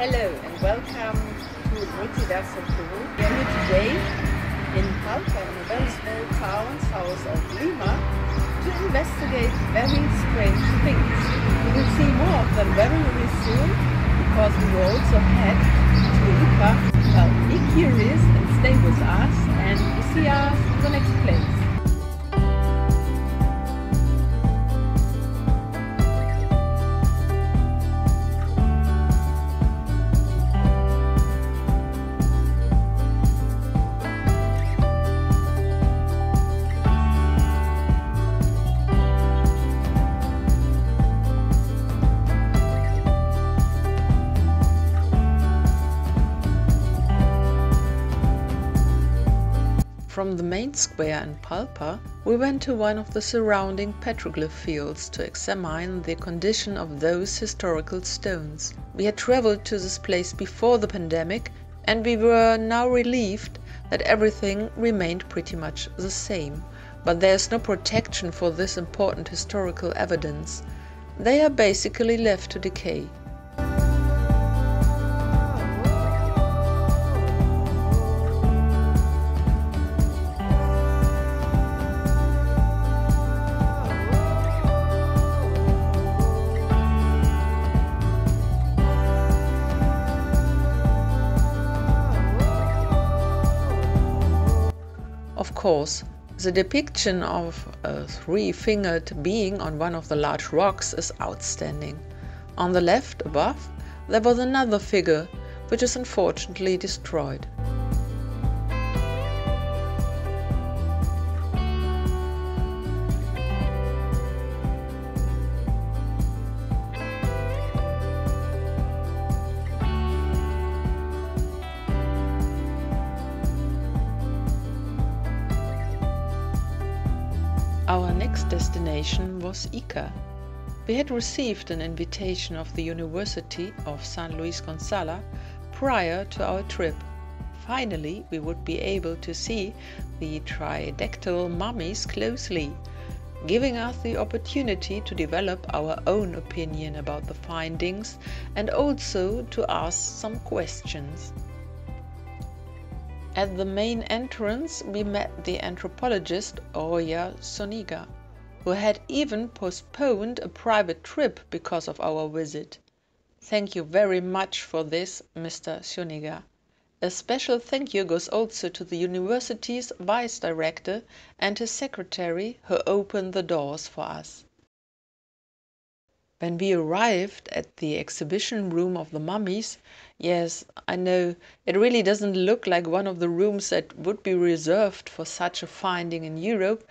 Hello and welcome to Multiversum Peru. We are here today in Palpa, in a very small town south of Lima, to investigate very strange things. We will see more of them very, very soon, because we will also head to Ica. Well, be curious and stay with us, and see us in the next place. From the main square in Palpa, we went to one of the surrounding petroglyph fields to examine the condition of those historical stones. We had traveled to this place before the pandemic, and we were now relieved that everything remained pretty much the same. But there is no protection for this important historical evidence. They are basically left to decay. Of course, the depiction of a three-fingered being on one of the large rocks is outstanding. On the left, above, there was another figure, which is unfortunately destroyed. Our next destination was Ica. We had received an invitation of the University of San Luis Gonzaga prior to our trip. Finally, we would be able to see the tridaktyl mummies closely, giving us the opportunity to develop our own opinion about the findings and also to ask some questions. At the main entrance, we met the anthropologist Roger Zúñiga, who had even postponed a private trip because of our visit. Thank you very much for this, Mr. Zúñiga. A special thank you goes also to the university's vice director and his secretary, who opened the doors for us. When we arrived at the exhibition room of the mummies, yes, I know, it really doesn't look like one of the rooms that would be reserved for such a finding in Europe,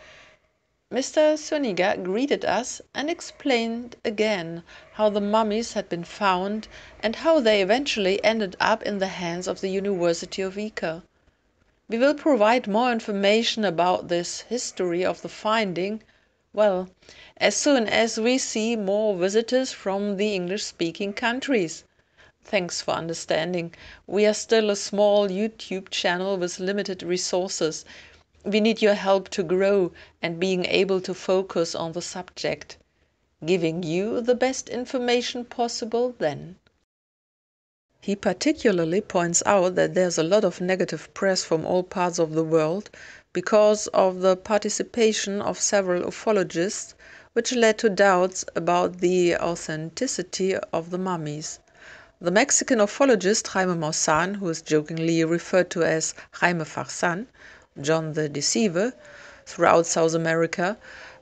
Mr. Zúñiga greeted us and explained again how the mummies had been found and how they eventually ended up in the hands of the University of Ica. We will provide more information about this history of the finding, well, as soon as we see more visitors from the English-speaking countries. Thanks for understanding. We are still a small YouTube channel with limited resources. We need your help to grow and being able to focus on the subject, giving you the best information possible then. He particularly points out that there's a lot of negative press from all parts of the world because of the participation of several ufologists, which led to doubts about the authenticity of the mummies. The Mexican ufologist Jaime Maussan, who is jokingly referred to as Jaime Farsan, John the Deceiver, throughout South America,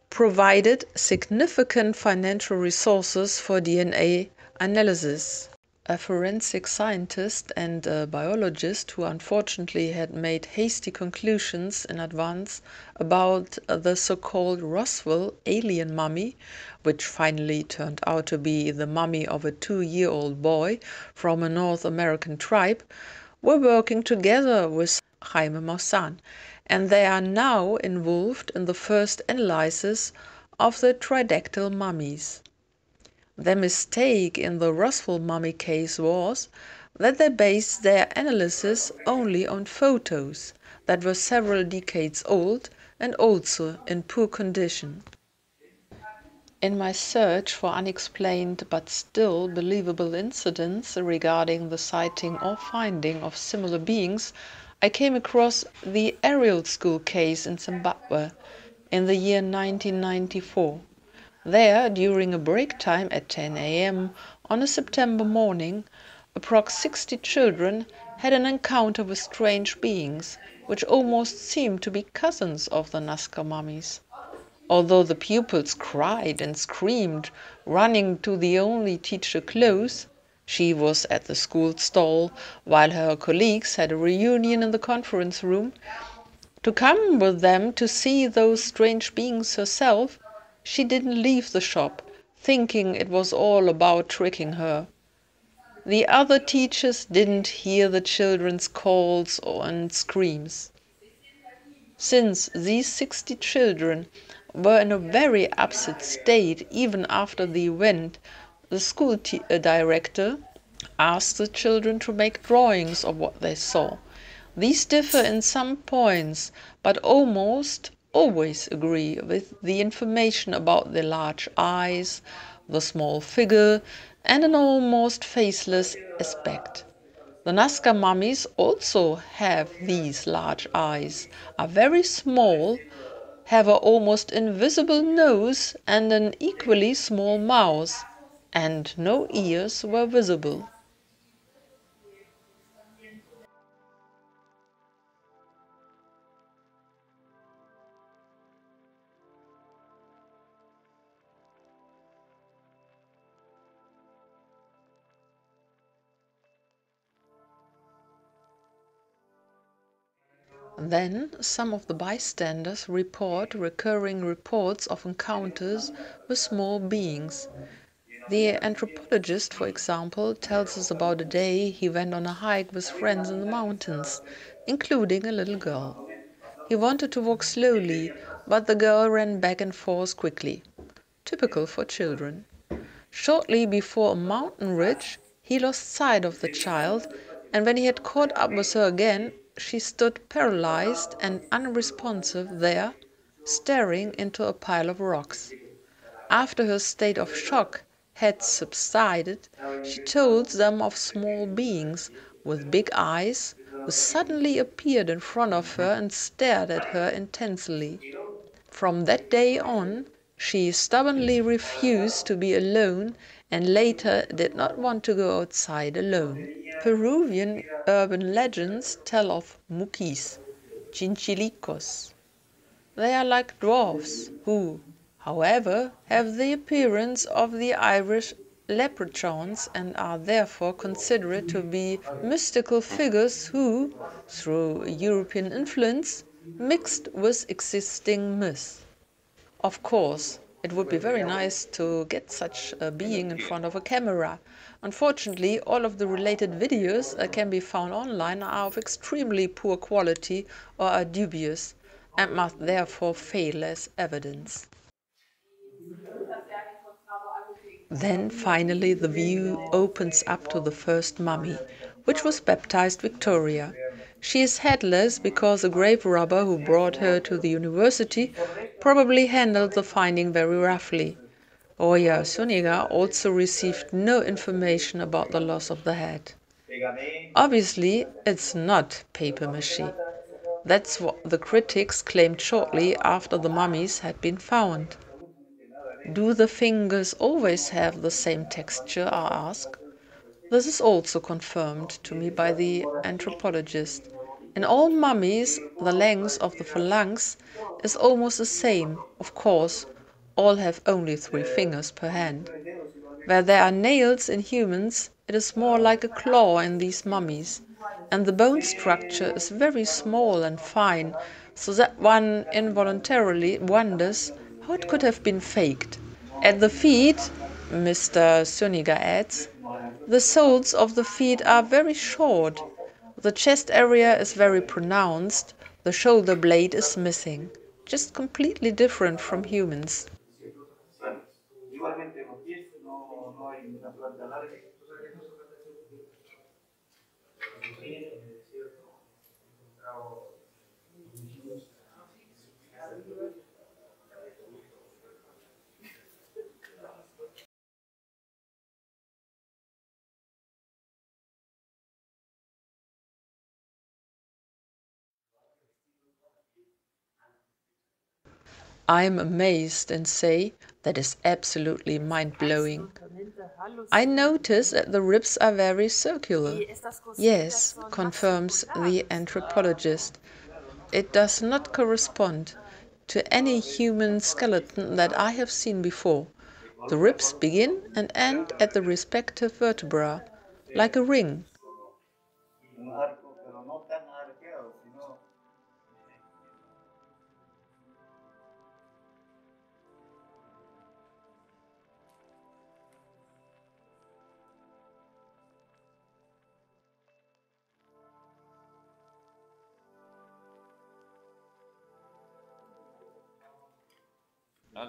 provided significant financial resources for DNA analysis. A forensic scientist and a biologist who unfortunately had made hasty conclusions in advance about the so-called Roswell alien mummy, which finally turned out to be the mummy of a 2-year-old boy from a North American tribe, were working together with Jaime Maussan, and they are now involved in the first analysis of the tridaktyl mummies. Their mistake in the Roswell mummy case was that they based their analysis only on photos that were several decades old and also in poor condition. In my search for unexplained but still believable incidents regarding the sighting or finding of similar beings, I came across the Ariel School case in Zimbabwe in the year 1994. There, during a break time at 10 a.m. on a September morning, approx 60 children had an encounter with strange beings, which almost seemed to be cousins of the Nazca Mummies. Although the pupils cried and screamed, running to the only teacher close, she was at the school stall while her colleagues had a reunion in the conference room, to come with them to see those strange beings herself, she didn't leave the shop, thinking it was all about tricking her. The other teachers didn't hear the children's calls and screams. Since these 60 children were in a very upset state even after the event, the school director asked the children to make drawings of what they saw. These differ in some points, but almost always agree with the information about the large eyes, the small figure, and an almost faceless aspect. The Nazca mummies also have these large eyes, are very small, have an almost invisible nose and an equally small mouth, and no ears were visible. Then some of the bystanders report recurring reports of encounters with small beings. The anthropologist, for example, tells us about a day he went on a hike with friends in the mountains, including a little girl. He wanted to walk slowly, but the girl ran back and forth quickly. Typical for children. Shortly before a mountain ridge, he lost sight of the child, and when he had caught up with her again, she stood paralyzed and unresponsive there, staring into a pile of rocks. After her state of shock had subsided, she told them of small beings with big eyes who suddenly appeared in front of her and stared at her intensely. From that day on, she stubbornly refused to be alone and later did not want to go outside alone. Peruvian urban legends tell of muquis, chinchilicos. They are like dwarfs who, however, have the appearance of the Irish leprechauns and are therefore considered to be mystical figures who, through European influence, mixed with existing myths. Of course, it would be very nice to get such a being in front of a camera. Unfortunately, all of the related videos that can be found online are of extremely poor quality or are dubious and must therefore fail as evidence. Then finally the view opens up to the first mummy, which was baptized Victoria. She is headless because a grave robber who brought her to the university probably handled the finding very roughly. Roger Zúñiga also received no information about the loss of the head. Obviously, it's not papier-mâché. That's what the critics claimed shortly after the mummies had been found. Do the fingers always have the same texture, I ask? This is also confirmed to me by the anthropologist. In all mummies, the length of the phalanx is almost the same. Of course, all have only 3 fingers per hand. Where there are nails in humans, it is more like a claw in these mummies, and the bone structure is very small and fine, so that one involuntarily wonders how it could have been faked. At the feet, Mr. Zúñiga adds, the soles of the feet are very short. The chest area is very pronounced. The shoulder blade is missing. Just completely different from humans. I'm amazed and say that is absolutely mind-blowing. I notice that the ribs are very circular. Yes, confirms the anthropologist. It does not correspond to any human skeleton that I have seen before. The ribs begin and end at the respective vertebra, like a ring.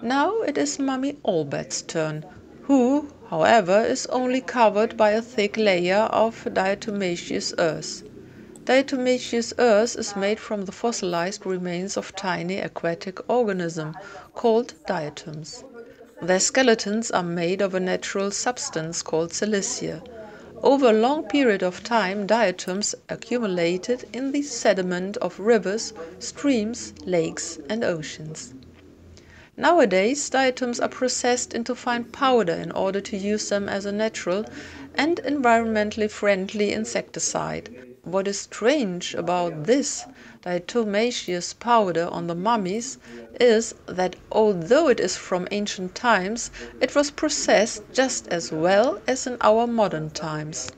Now it is Mummy Allbet's turn, who, however, is only covered by a thick layer of diatomaceous earth. Diatomaceous earth is made from the fossilized remains of tiny aquatic organisms called diatoms. Their skeletons are made of a natural substance called silicia. Over a long period of time, diatoms accumulated in the sediment of rivers, streams, lakes, and oceans. Nowadays, diatoms are processed into fine powder in order to use them as a natural and environmentally friendly insecticide. What is strange about this diatomaceous powder on the mummies is that although it is from ancient times, it was processed just as well as in our modern times.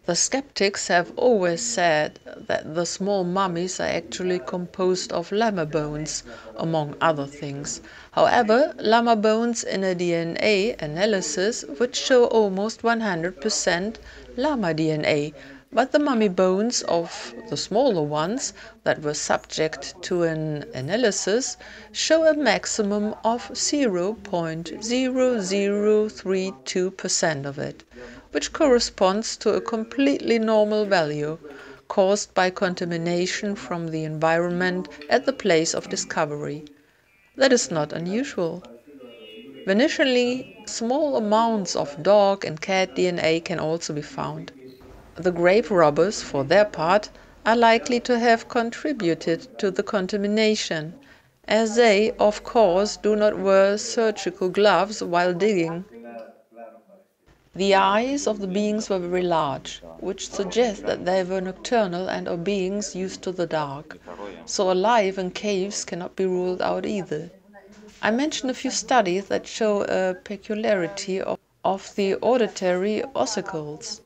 The skeptics have always said that the small mummies are actually composed of llama bones, among other things. However, llama bones in a DNA analysis would show almost 100% llama DNA, but the mummy bones of the smaller ones that were subject to an analysis show a maximum of 0.0032% of it, which corresponds to a completely normal value caused by contamination from the environment at the place of discovery. That is not unusual. Initially, small amounts of dog and cat DNA can also be found. The grave robbers, for their part, are likely to have contributed to the contamination, as they, of course, do not wear surgical gloves while digging. The eyes of the beings were very large, which suggests that they were nocturnal and are beings used to the dark, so alive in caves cannot be ruled out either. I mentioned a few studies that show a peculiarity of the auditory ossicles.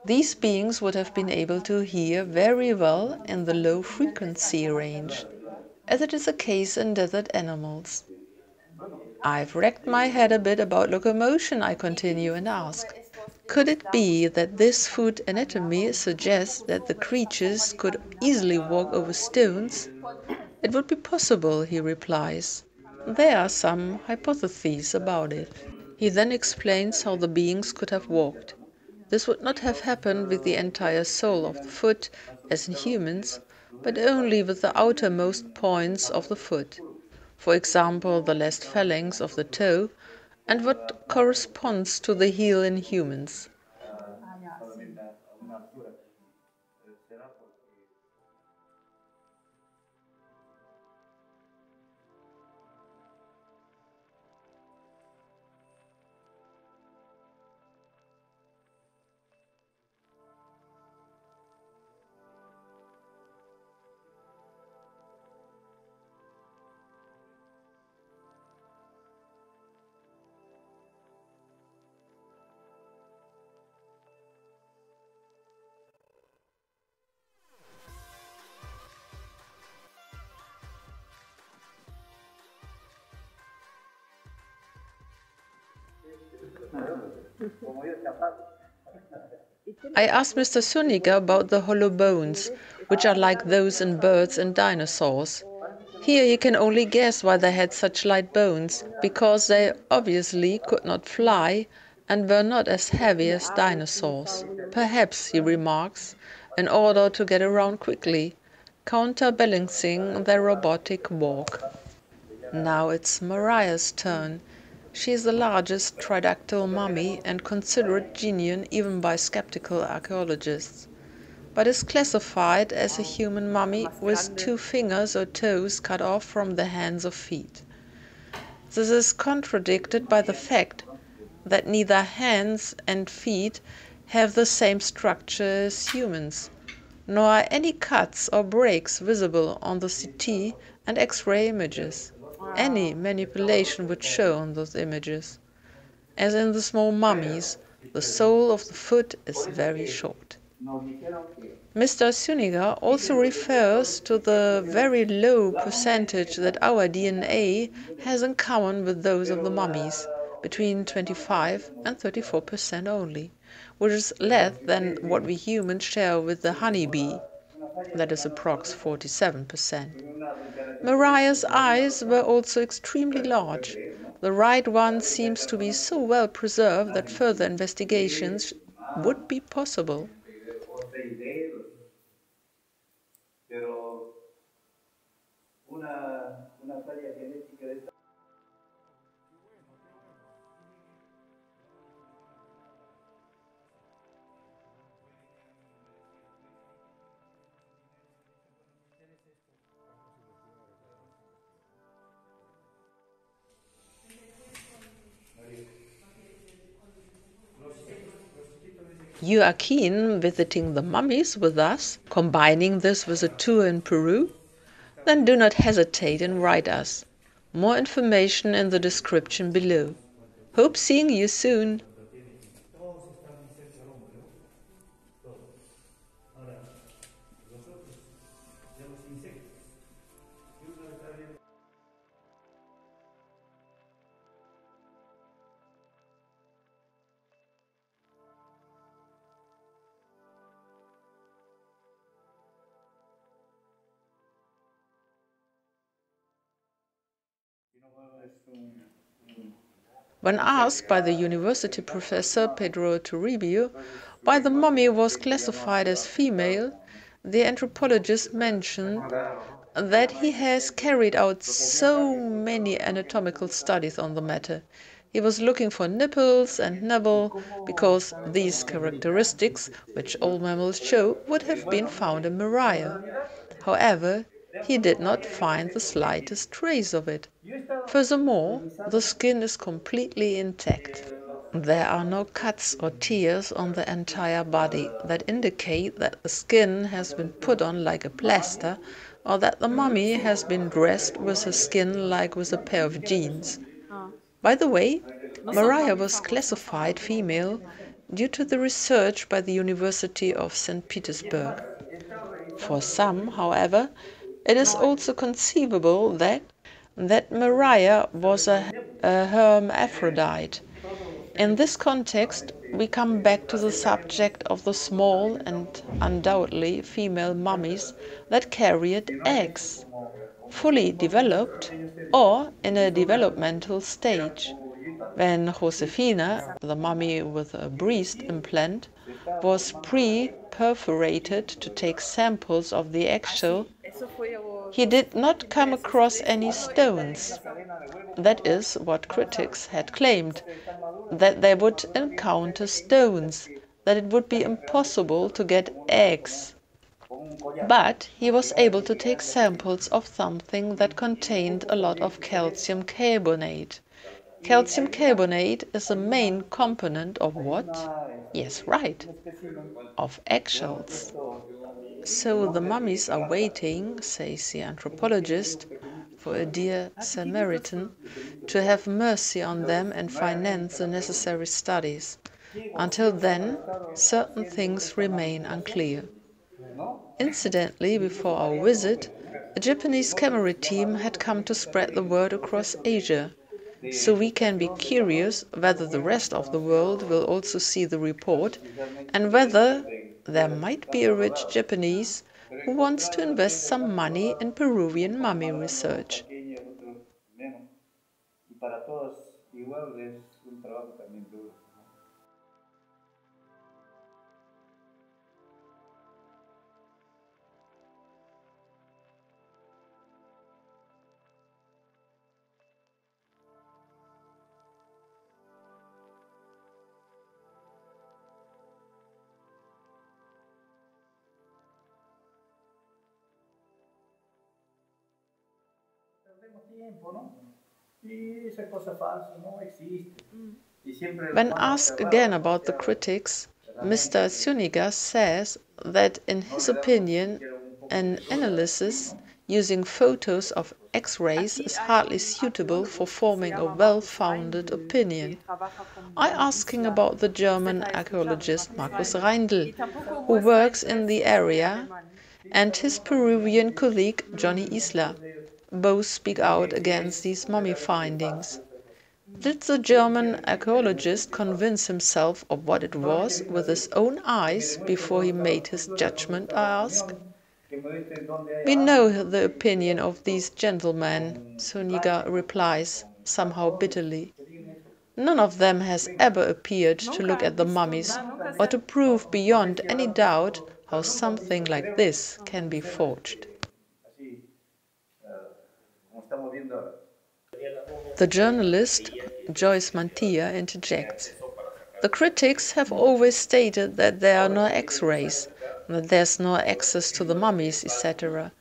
These beings would have been able to hear very well in the low frequency range, as it is the case in desert animals. I've racked my head a bit about locomotion, I continue, and ask, could it be that this foot anatomy suggests that the creatures could easily walk over stones? It would be possible, he replies. There are some hypotheses about it. He then explains how the beings could have walked. This would not have happened with the entire sole of the foot, as in humans, but only with the outermost points of the foot. For example, the last phalanx of the toe, and what corresponds to the heel in humans. I asked Mr. Zúñiga about the hollow bones, which are like those in birds and dinosaurs. Here he can only guess why they had such light bones, because they obviously could not fly and were not as heavy as dinosaurs. Perhaps, he remarks, in order to get around quickly, counterbalancing their robotic walk. Now it's Mariah's turn. She is the largest tridaktyl mummy and considered genuine even by skeptical archaeologists. but is classified as a human mummy with 2 fingers or toes cut off from the hands or feet. This is contradicted by the fact that neither hands and feet have the same structure as humans, nor are any cuts or breaks visible on the CT and X-ray images. Any manipulation would show on those images. As in the small mummies, the sole of the foot is very short. Mr. Zúñiga also refers to the very low percentage that our DNA has in common with those of the mummies, between 25 and 34% only, which is less than what we humans share with the honeybee, that is approx 47%. Mariah's eyes were also extremely large. The right one seems to be so well preserved that further investigations would be possible. You are keen visiting the mummies with us, combining this with a tour in Peru? Then do not hesitate and write us. More information in the description below. Hope seeing you soon! When asked by the university professor Pedro Toribio why the mummy was classified as female, the anthropologist mentioned that he has carried out so many anatomical studies on the matter. He was looking for nipples and navel because these characteristics, which all mammals show, would have been found in Mariah. However, he did not find the slightest trace of it. Furthermore, the skin is completely intact. There are no cuts or tears on the entire body that indicate that the skin has been put on like a plaster or that the mummy has been dressed with her skin like with a pair of jeans. By the way, Mariah was classified female due to the research by the University of St. Petersburg. For some, however, it is also conceivable that Mariah was a hermaphrodite. In this context, we come back to the subject of the small and undoubtedly female mummies that carried eggs, fully developed or in a developmental stage. When Josefina, the mummy with a breast implant, was pre-perforated to take samples of the eggshell, he did not come across any stones. That is what critics had claimed, that they would encounter stones, that it would be impossible to get eggs. But he was able to take samples of something that contained a lot of calcium carbonate. Calcium carbonate is the main component of what? Yes, right, of eggshells. So the mummies are waiting, says the anthropologist, for a dear Samaritan to have mercy on them and finance the necessary studies. Until then, certain things remain unclear. Incidentally, before our visit, a Japanese camera team had come to spread the word across Asia. So we can be curious whether the rest of the world will also see the report and whether there might be a rich Japanese who wants to invest some money in Peruvian mummy research. When asked again about the critics, Mr. Zúñiga says that in his opinion, an analysis using photos of X-rays is hardly suitable for forming a well-founded opinion. I asking about the German archaeologist Markus Reindl, who works in the area, and his Peruvian colleague Johnny Isla. Both speak out against these mummy findings. Did the German archaeologist convince himself of what it was with his own eyes before he made his judgment, I ask? We know the opinion of these gentlemen, Zúñiga replies, somehow bitterly. None of them has ever appeared to look at the mummies or to prove beyond any doubt how something like this can be forged. The journalist Joyce Mantilla interjects. The critics have always stated that there are no X-rays, that there's no access to the mummies, etc.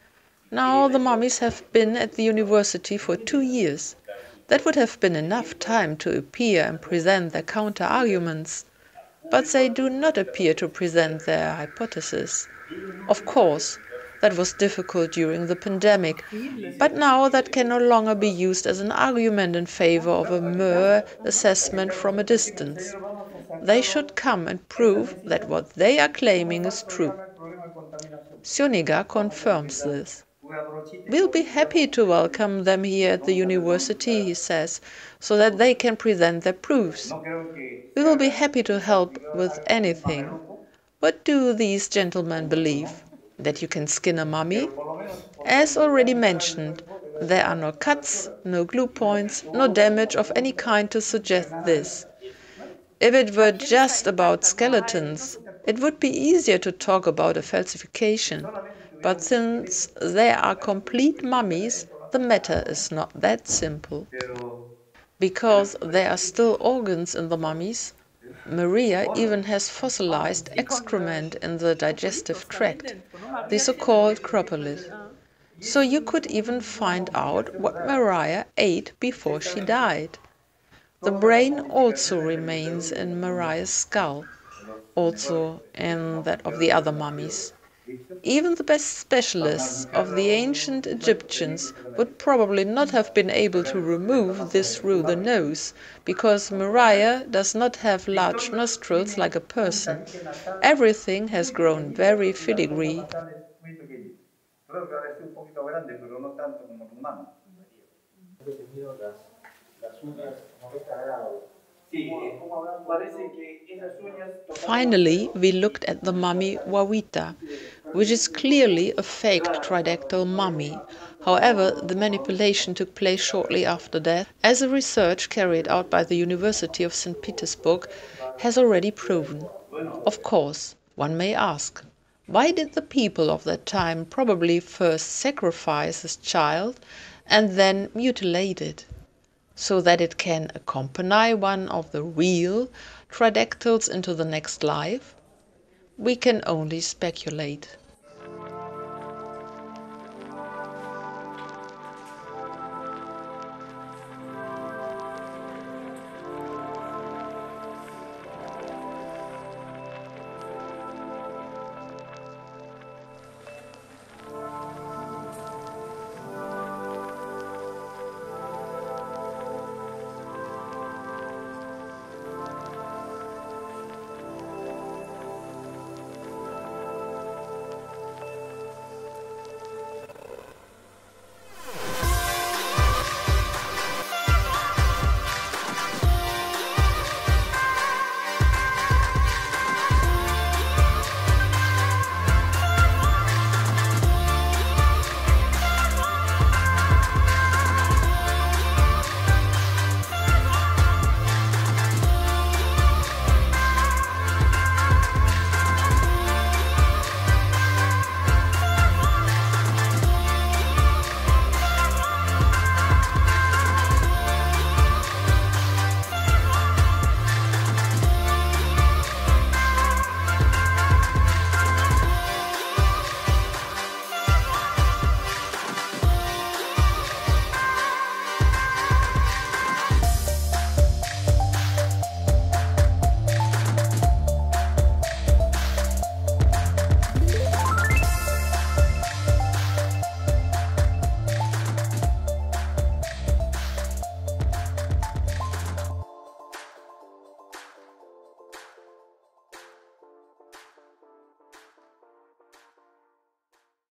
Now the mummies have been at the university for 2 years. That would have been enough time to appear and present their counter-arguments. But they do not appear to present their hypothesis. Of course, that was difficult during the pandemic, but now that can no longer be used as an argument in favor of a mere assessment from a distance. They should come and prove that what they are claiming is true. Zúñiga confirms this. We'll be happy to welcome them here at the university, he says, so that they can present their proofs. We will be happy to help with anything. What do these gentlemen believe? That you can skin a mummy? As already mentioned, there are no cuts, no glue points, no damage of any kind to suggest this. If it were just about skeletons, it would be easier to talk about a falsification. But since they are complete mummies, the matter is not that simple. Because there are still organs in the mummies, Maria even has fossilized excrement in the digestive tract, the so-called cropolyth. So you could even find out what Maria ate before she died. The brain also remains in Maria's skull, also in that of the other mummies. Even the best specialists of the ancient Egyptians would probably not have been able to remove this through the nose, because Maria does not have large nostrils like a person. Everything has grown very filigree. Finally, we looked at the mummy Wawita, which is clearly a faked tridaktyl mummy. However, the manipulation took place shortly after death, as a research carried out by the University of St. Petersburg has already proven. Of course, one may ask, why did the people of that time probably first sacrifice this child and then mutilate it, so that it can accompany one of the real tridaktyls into the next life? We can only speculate.